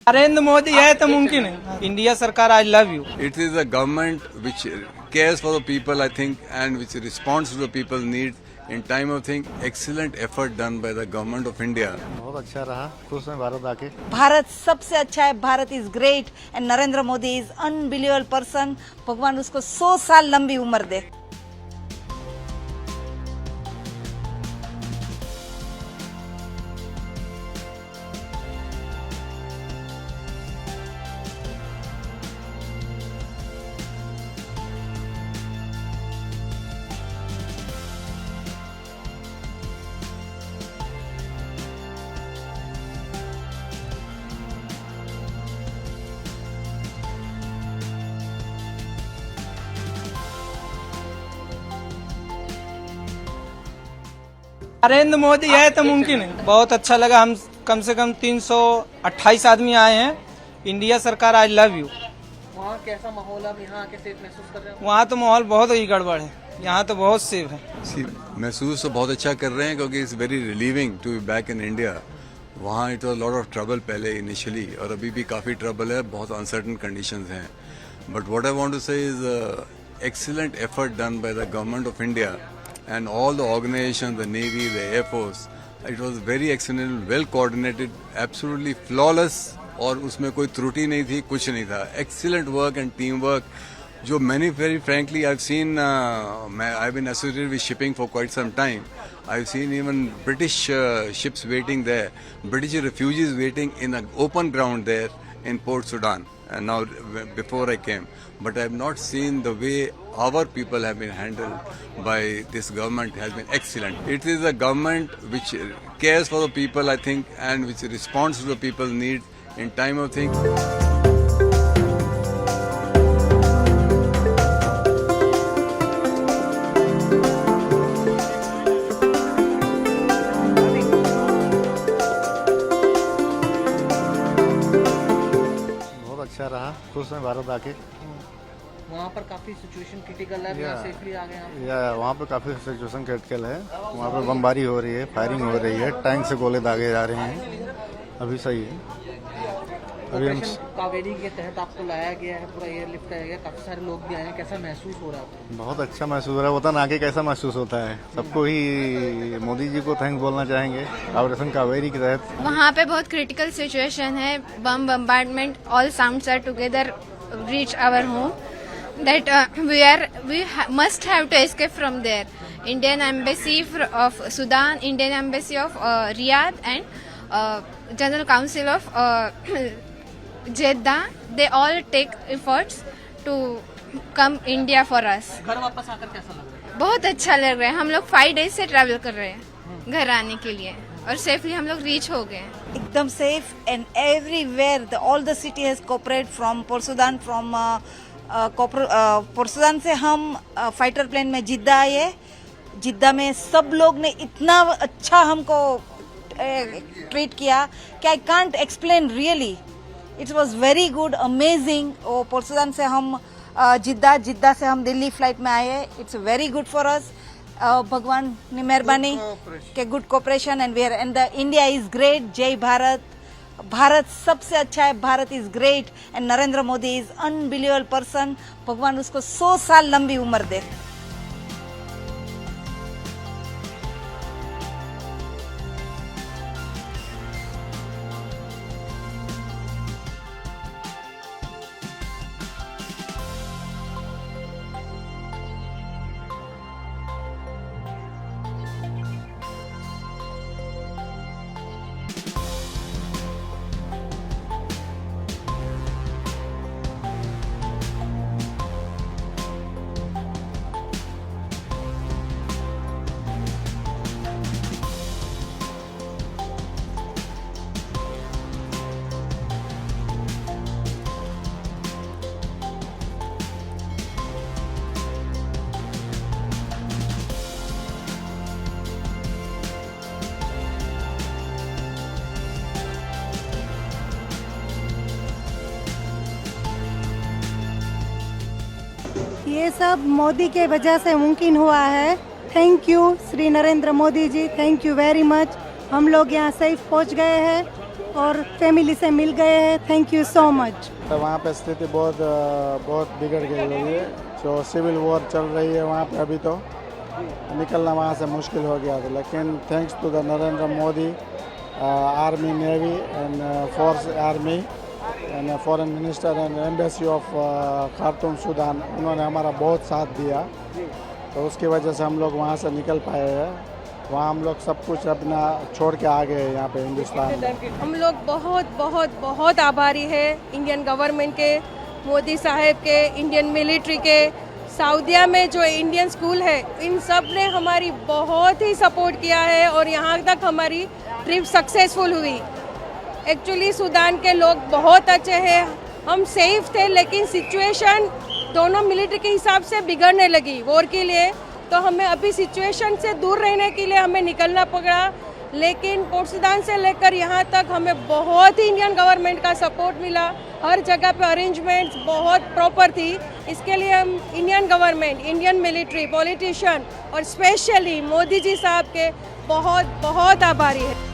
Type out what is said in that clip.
नरेंद्र मोदी है तो मुमकिन है। इंडिया सरकार, I love you. It is a government which cares for the people, I think, and which responds to the people's needs in time of thing. Excellent effort done by the government of India. बहुत अच्छा रहा, खुश हैं भारत आके। भारत सबसे अच्छा है, Bharat is great and Narendra Modi is unbelievable person. भगवान उसको 100 साल लंबी उम्र दे। नरेंद्र मोदी है तो मुमकिन है। बहुत अच्छा लगा। हम कम से कम 328 आदमी आए हैं। इंडिया सरकार, आई लव यू। वहाँ कैसा माहौल आप यहाँ आके सेफ महसूस कर रहे हो? वहाँ तो माहौल बहुत ही गड़बड़ है, यहाँ तो बहुत सेफ है। महसूस तो बहुत अच्छा कर रहे हैं क्योंकि it's very relieving to be back in India. वहाँ it was lot of trouble पहले इनिशियली, और अभी भी काफ़ी ट्रबल है, बहुत अनसर्टन कंडीशंस हैं। But what I want to say is excellent effort done by the government of India and all the organizations, the Navy, the Air Force. It was very excellent, well coordinated, absolutely flawless, और उसमें कोई त्रुटि नहीं थी, कुछ नहीं था। Excellent work and teamwork. जो many, very frankly, I've seen, I've been associated with shipping for quite some time. I've seen even British ships waiting there, British refugees waiting in an open ground there in Port Sudan. And now, before I came, but I have not seen the way our people have been handled by this government has been excellent. It is a government which cares for the people, I think, and which responds to the people's needs in time of things. अच्छा रहा, खुश हैं भारत आके। वहाँ पर काफी situation critical है, यहाँ सेफली आ गए आप? या वहाँ पे काफ़ी सिचुएशन क्रिटिकल है। वहाँ पे बमबारी हो रही है, फायरिंग हो रही है, टैंक से गोले दागे जा रहे हैं। अभी सही है। अभी हम कावेरी के तहत आपको लाया गया है, पूरा एयरलिफ्ट किया गया, काफी सारे लोग भी आए हैं, कैसा महसूस हो रहा है आपको? बहुत अच्छा महसूस हो रहा है। वतन आके कैसा महसूस होता है, सबको ही मोदी जी को थैंक्स बोलना चाहेंगे ऑपरेशन कावेरी के तहत। वहाँ पे बहुत क्रिटिकल सिचुएशन है, bombardment, all sounds are together reach our home, that we must have to escape from there. Indian Embassy of Sudan, Indian Embassy of Riyadh, and General Council of Jeddah, they all take efforts to come India for us. घर वापस आकर कैसा लग रहा है? बहुत अच्छा लग रहा है। हम लोग 5 days से ट्रैवल कर रहे हैं घर आने के लिए, और सेफली हम लोग रीच हो गए। एकदम safe and everywhere all the city has cooperate from port Sudan. From port Sudan से हम फाइटर प्लेन में जिद्दा आए। जिद्दा में सब लोग ने इतना अच्छा हमको ट्रीट किया कि I can't explain really. It was very good, amazing. Port Sudan से हम जिद्दा से हम दिल्ली फ्लाइट में आए। It's very good for us. भगवान ने मेहरबानी के good cooperation and where and the India is great. जय भारत। भारत सबसे अच्छा है, Bharat is great and Narendra Modi is unbelievable person. भगवान उसको 100 साल लंबी उम्र दे। ये सब मोदी के वजह से मुमकिन हुआ है। Thank you Shri Narendra Modi ji, thank you very much. हम लोग यहाँ सेफ पहुँच गए हैं और फैमिली से मिल गए हैं। Thank you so much. तो वहाँ पे स्थिति बहुत बिगड़ गई हुई है। जो सिविल वॉर चल रही है वहाँ पे अभी तो निकलना वहाँ से मुश्किल हो गया था, लेकिन thanks to the Narendra Modi, army, navy and force army and foreign minister and embassy of Khartoum Sudan, उन्होंने हमारा बहुत साथ दिया। तो उसकी वजह से हम लोग वहाँ से निकल पाए हैं। वहाँ हम लोग सब कुछ अपना छोड़ के आ गए यहाँ पे हिंदुस्तान में। हम लोग बहुत बहुत बहुत आभारी है इंडियन गवर्नमेंट के, मोदी साहब के, इंडियन मिलिट्री के, सऊदीया में जो इंडियन स्कूल है, इन सब ने हमारी बहुत ही सपोर्ट किया है और यहाँ तक हमारी ट्रिप सक्सेसफुल हुई। एक्चुअली सूडान के लोग बहुत अच्छे हैं, हम सेफ थे, लेकिन सिचुएशन दोनों मिलिट्री के हिसाब से बिगड़ने लगी वॉर के लिए। तो हमें अभी सिचुएशन से दूर रहने के लिए हमें निकलना पड़ा, लेकिन पोर्ट सूडान से लेकर यहाँ तक हमें बहुत ही इंडियन गवर्नमेंट का सपोर्ट मिला। हर जगह पे अरेंजमेंट्स बहुत प्रॉपर थी। इसके लिए हम Indian government, Indian military, politician और स्पेशली मोदी जी साहब के बहुत बहुत आभारी हैं।